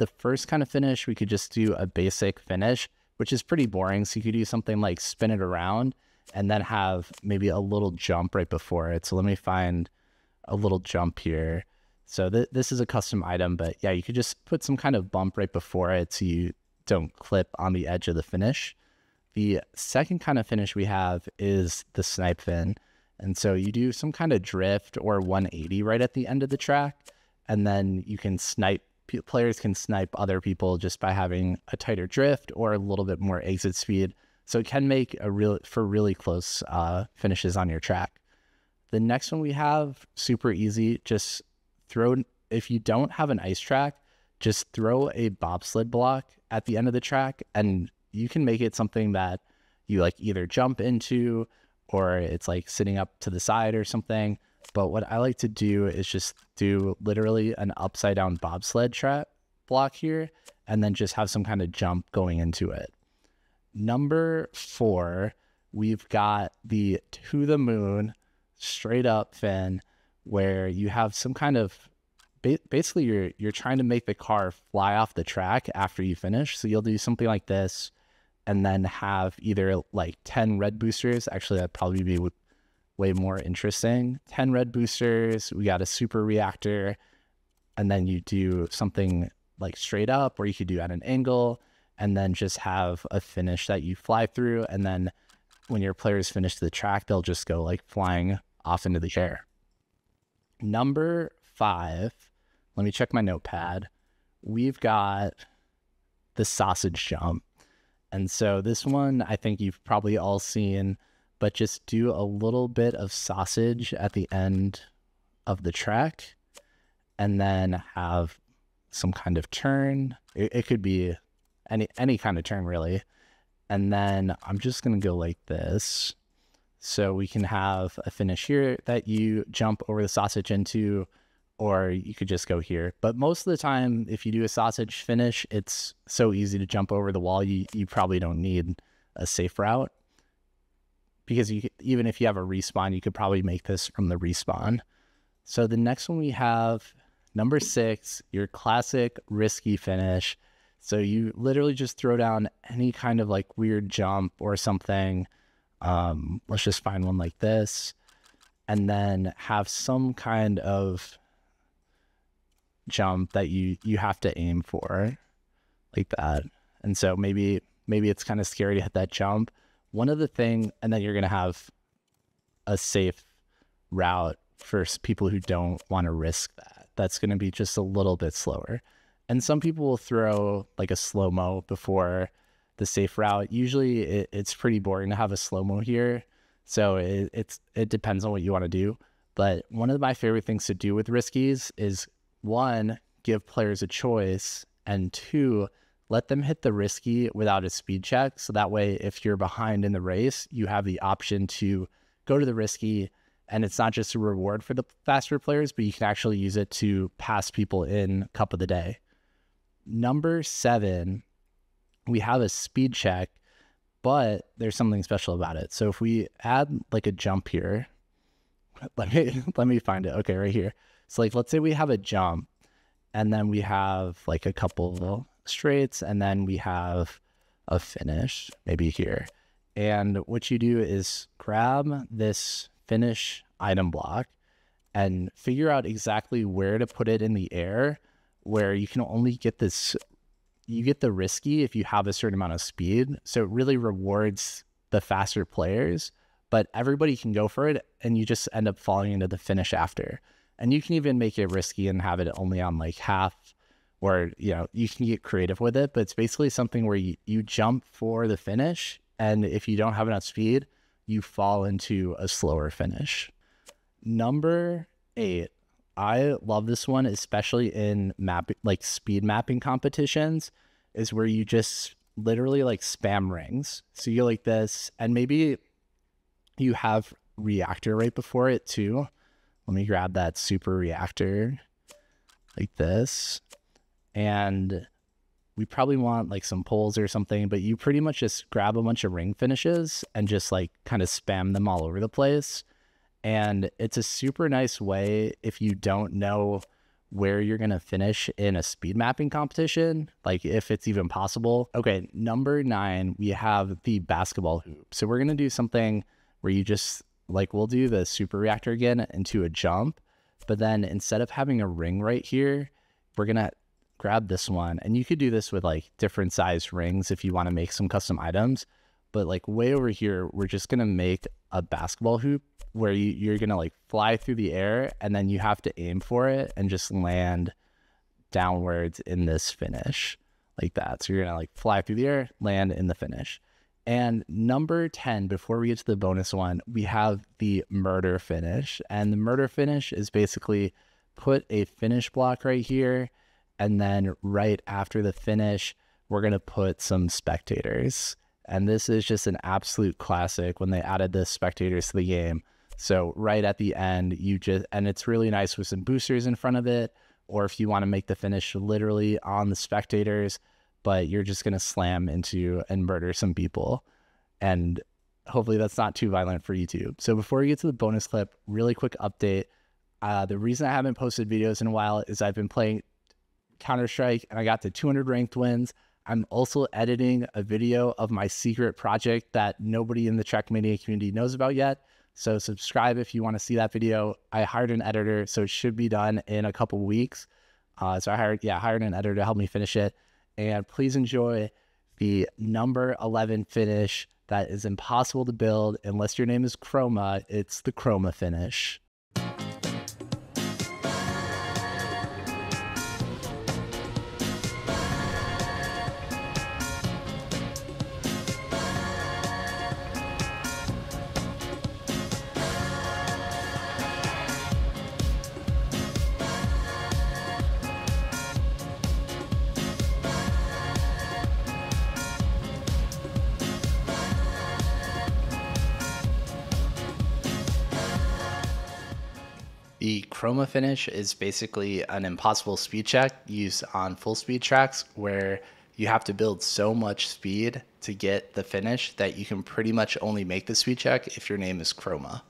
the first kind of finish, we could just do a basic finish, which is pretty boring. So you could do something like spin it around and then have maybe a little jump right before it. So let me find a little jump here. So this is a custom item, but yeah, you could just put some kind of bump right before it so you don't clip on the edge of the finish. The second kind of finish we have is the snipe fin. And so you do some kind of drift or 180 right at the end of the track, and then you can snipe, players can snipe other people just by having a tighter drift or a little bit more exit speed. So it can make for really close finishes on your track. The next one we have, super easy, just if you don't have an ice track, just throw a bobsled block at the end of the track, and you can make it something that you like either jump into or it's like sitting up to the side or something. But what I like to do is just do literally an upside down bobsled track block here, and then just have some kind of jump going into it. Number 4, we've got the to the moon straight up fin, where you have some kind of, basically you're trying to make the car fly off the track after you finish. So you'll do something like this and then have either like 10 red boosters. Actually, that'd probably be way more interesting. 10 red boosters, we got a super reactor, and then you do something like straight up, or you could do at an angle, and then just have a finish that you fly through. And then when your players finish the track, they'll just go like flying off into the air. Number 5, let me check my notepad. We've got the sausage jump. And so this one, I think you've probably all seen, but just do a little bit of sausage at the end of the track and then have some kind of turn. It could be any kind of turn really. And then I'm just going to go like this. So we can have a finish here that you jump over the sausage into, or you could just go here. But most of the time, if you do a sausage finish, it's so easy to jump over the wall, you probably don't need a safe route. Because even if you have a respawn, you could probably make this from the respawn. So the next one we have, number 6, your classic risky finish. So you literally just throw down any kind of like weird jump or something. Let's just find one like this, and then have some kind of jump that you have to aim for like that. And so maybe it's kind of scary to hit that jump. One of the thing, and then you're going to have a safe route for people who don't want to risk that. That's going to be just a little bit slower. And some people will throw like a slow-mo before the safe route. Usually it's pretty boring to have a slow-mo here. So it depends on what you want to do. But one of my favorite things to do with riskies is, 1, give players a choice, and 2, let them hit the risky without a speed check. So that way, if you're behind in the race, you have the option to go to the risky, and it's not just a reward for the faster players, but you can actually use it to pass people in cup of the day. Number 7, we have a speed check, but there's something special about it. So if we add like a jump here, let me find it. Okay, right here. So like, let's say we have a jump, and then we have like a couple straights, and then we have a finish maybe here. And what you do is grab this finish item block and figure out exactly where to put it in the air, where you can only get this, you get the risky if you have a certain amount of speed. So it really rewards the faster players, but everybody can go for it, and you just end up falling into the finish after. And you can even make it risky and have it only on like half, or, you know, you can get creative with it, but it's basically something where you jump for the finish, and if you don't have enough speed, you fall into a slower finish. Number 8, I love this one, especially in like speed mapping competitions, is where you just literally like spam rings. So you go like this, and maybe you have reactor right before it too. Let me grab that super reactor like this. And we probably want like some poles or something, but you pretty much just grab a bunch of ring finishes and just like kind of spam them all over the place. And it's a super nice way, if you don't know where you're going to finish in a speed mapping competition, like if it's even possible. Okay, number 9, we have the basketball hoop. So we're going to do something where you just, like, we'll do the super reactor again into a jump, but then instead of having a ring right here, we're going to grab this one. And you could do this with like different size rings if you want to make some custom items. But like way over here, we're just going to make a basketball hoop where you're going to like fly through the air, and then you have to aim for it and just land downwards in this finish like that. So you're going to like fly through the air, land in the finish. And number 10, before we get to the bonus one, we have the murder finish. And the murder finish is basically put a finish block right here, and then right after the finish, we're going to put some spectators. And this is just an absolute classic when they added the spectators to the game. So right at the end, and it's really nice with some boosters in front of it, or if you want to make the finish literally on the spectators, but you're just going to slam into and murder some people. And hopefully that's not too violent for YouTube. So before we get to the bonus clip, really quick update. The reason I haven't posted videos in a while is I've been playing Counter-Strike and I got to 200 ranked wins. I'm also editing a video of my secret project that nobody in the Trackmania community knows about yet. So subscribe if you want to see that video. I hired an editor, so it should be done in a couple weeks. So I hired an editor to help me finish it. And please enjoy the number 11 finish that is impossible to build unless your name is Chroma. It's the Chroma finish. The Chroma finish is basically an impossible speed check used on full speed tracks where you have to build so much speed to get the finish that you can pretty much only make the speed check if your name is Chroma.